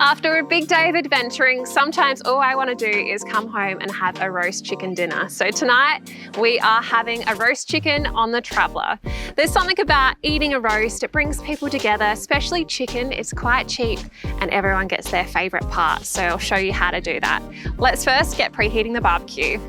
After a big day of adventuring, sometimes all I want to do is come home and have a roast chicken dinner. So tonight we are having a roast chicken on the Traveller. There's something about eating a roast, it brings people together, especially chicken. It's quite cheap and everyone gets their favourite part. So I'll show you how to do that. Let's first get preheating the barbecue.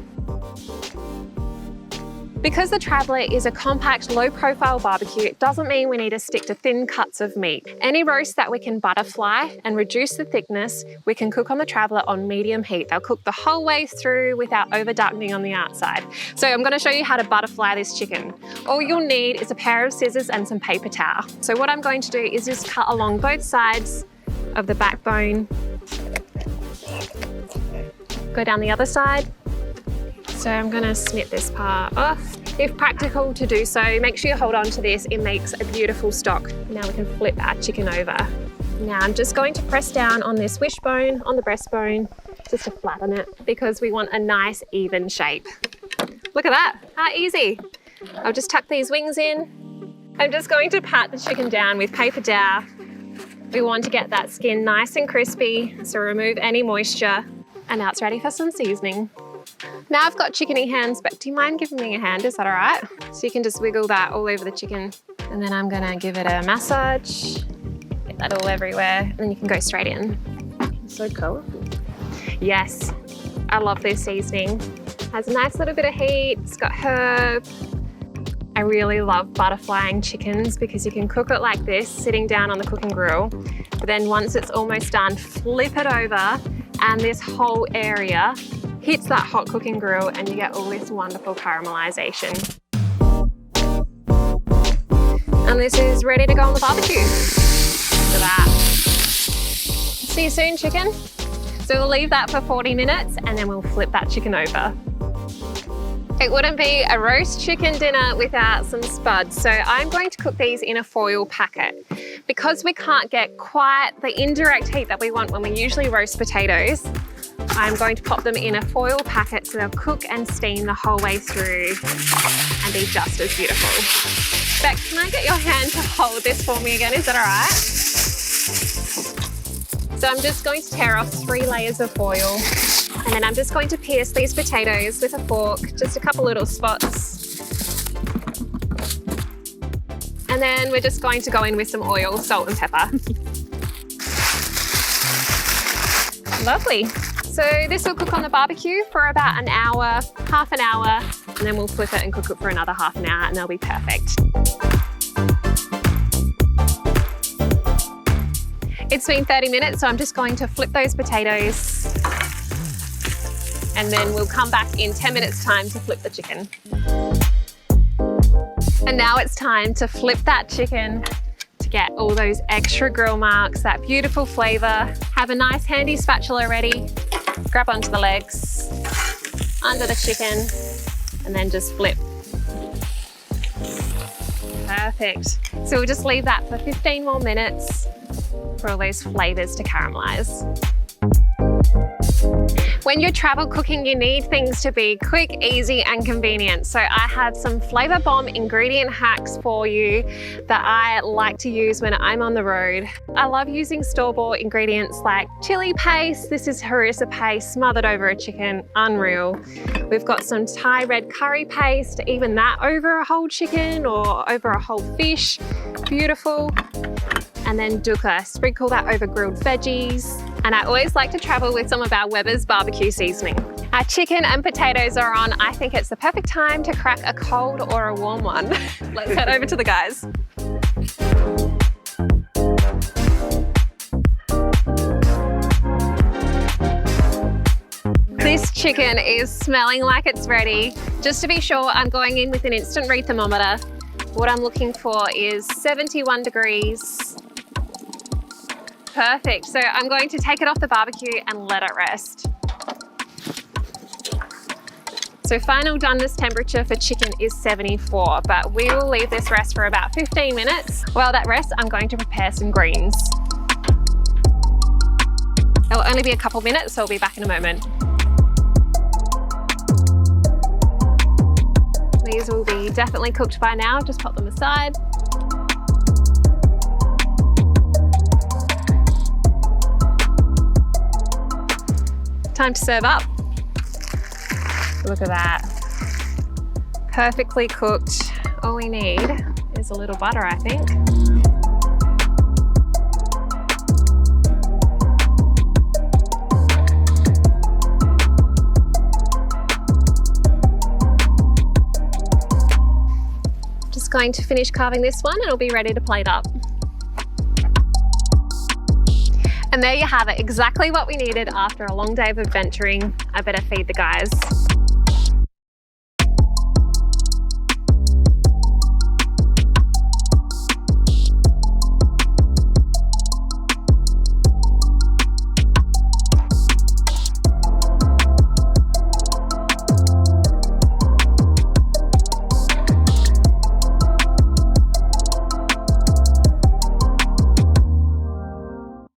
Because the Traveller is a compact, low-profile barbecue, it doesn't mean we need to stick to thin cuts of meat. Any roast that we can butterfly and reduce the thickness, we can cook on the Traveller on medium heat. They'll cook the whole way through without over-darkening on the outside. So I'm going to show you how to butterfly this chicken. All you'll need is a pair of scissors and some paper towel. So what I'm going to do is just cut along both sides of the backbone. Go down the other side. So I'm going to snip this part off. If practical to do so, make sure you hold on to this. It makes a beautiful stock. Now we can flip our chicken over. Now I'm just going to press down on this wishbone, on the breastbone, just to flatten it because we want a nice even shape. Look at that, how easy. I'll just tuck these wings in. I'm just going to pat the chicken down with paper towel. We want to get that skin nice and crispy, so remove any moisture. And now it's ready for some seasoning. Now I've got chickeny hands, but do you mind giving me a hand? Is that all right? So you can just wiggle that all over the chicken. And then I'm gonna give it a massage. Get that all everywhere. And then you can go straight in. It's so colourful. Yes, I love this seasoning. Has a nice little bit of heat. It's got herb. I really love butterflying chickens because you can cook it like this, sitting down on the cooking grill. But then once it's almost done, flip it over and this whole area hits that hot cooking grill and you get all this wonderful caramelization. And this is ready to go on the barbecue. Look at that. See you soon, chicken. So we'll leave that for 40 minutes and then we'll flip that chicken over. It wouldn't be a roast chicken dinner without some spuds. So I'm going to cook these in a foil packet. Because we can't get quite the indirect heat that we want when we usually roast potatoes, I'm going to pop them in a foil packet so they'll cook and steam the whole way through and be just as beautiful. Beck, can I get your hand to hold this for me again? Is that all right? So I'm just going to tear off 3 layers of foil and then I'm just going to pierce these potatoes with a fork, just a couple little spots. And then we're just going to go in with some oil, salt and pepper. Lovely. So this will cook on the barbecue for about an hour, half an hour, and then we'll flip it and cook it for another half an hour and they'll be perfect. It's been 30 minutes, so I'm just going to flip those potatoes and then we'll come back in 10 minutes time to flip the chicken. And now it's time to flip that chicken to get all those extra grill marks, that beautiful flavour. Have a nice handy spatula ready. Grab onto the legs, under the chicken, and then just flip. Perfect. So we'll just leave that for 15 more minutes for all those flavours to caramelise. When you're travel cooking, you need things to be quick, easy and convenient. So I have some flavour bomb ingredient hacks for you that I like to use when I'm on the road. I love using store-bought ingredients like chili paste. This is harissa paste smothered over a chicken, unreal. We've got some Thai red curry paste, even that over a whole chicken or over a whole fish, beautiful. And then dukkha, sprinkle that over grilled veggies. And I always like to travel with some of our Weber's barbecue seasoning. Our chicken and potatoes are on. I think it's the perfect time to crack a cold or a warm one. Let's head over to the guys. This chicken is smelling like it's ready. Just to be sure, I'm going in with an instant read thermometer. What I'm looking for is 71 degrees. Perfect. So I'm going to take it off the barbecue and let it rest. So final doneness temperature for chicken is 74, but we will leave this rest for about 15 minutes. While that rests, I'm going to prepare some greens. It'll only be a couple minutes, so I'll be back in a moment. These will be definitely cooked by now. Just pop them aside. Time to serve up. Look at that. Perfectly cooked. All we need is a little butter, I think. Just going to finish carving this one and it'll be ready to plate up. And there you have it, exactly what we needed after a long day of adventuring. I better feed the guys.